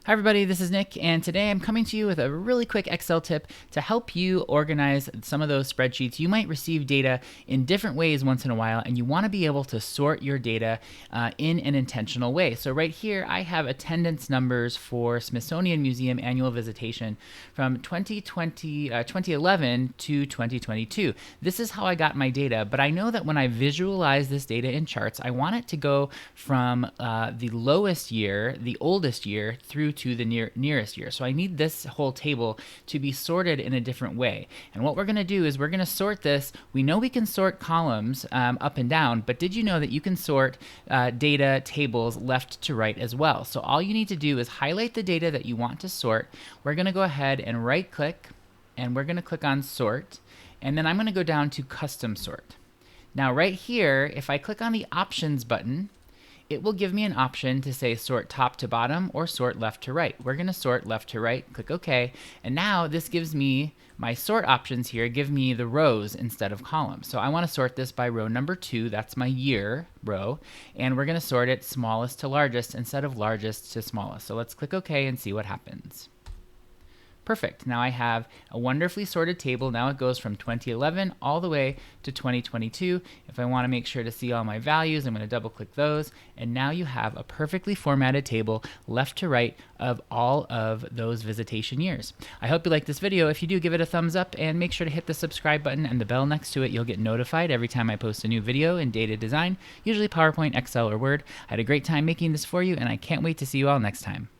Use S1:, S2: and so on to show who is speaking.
S1: Hi everybody, this is Nick, and today I'm coming to you with a really quick Excel tip to help you organize some of those spreadsheets. You might receive data in different ways once in a while, and you want to be able to sort your data in an intentional way. So right here, I have attendance numbers for Smithsonian Museum annual visitation from 2011 to 2022. This is how I got my data, but I know that when I visualize this data in charts, I want it to go from the lowest year, the oldest year, through to the nearest year. So I need this whole table to be sorted in a different way. And what we're going to do is we're going to sort this. We know we can sort columns up and down, but did you know that you can sort data tables left to right as well? So all you need to do is highlight the data that you want to sort. We're going to go ahead and right click, and we're going to click on sort, and then I'm going to go down to custom sort. Now right here, if I click on the options button, it will give me an option to say sort top to bottom or sort left to right. We're going to sort left to right, click OK, and now this gives me my sort options here, give me the rows instead of columns. So I want to sort this by row number 2, that's my year row, and we're going to sort it smallest to largest instead of largest to smallest. So let's click OK and see what happens. Perfect. Now I have a wonderfully sorted table. Now it goes from 2011 all the way to 2022. If I want to make sure to see all my values, I'm going to double click those. And now you have a perfectly formatted table left to right of all of those visitation years. I hope you liked this video. If you do, give it a thumbs up and make sure to hit the subscribe button and the bell next to it. You'll get notified every time I post a new video in data design, usually PowerPoint, Excel, or Word. I had a great time making this for you, and I can't wait to see you all next time.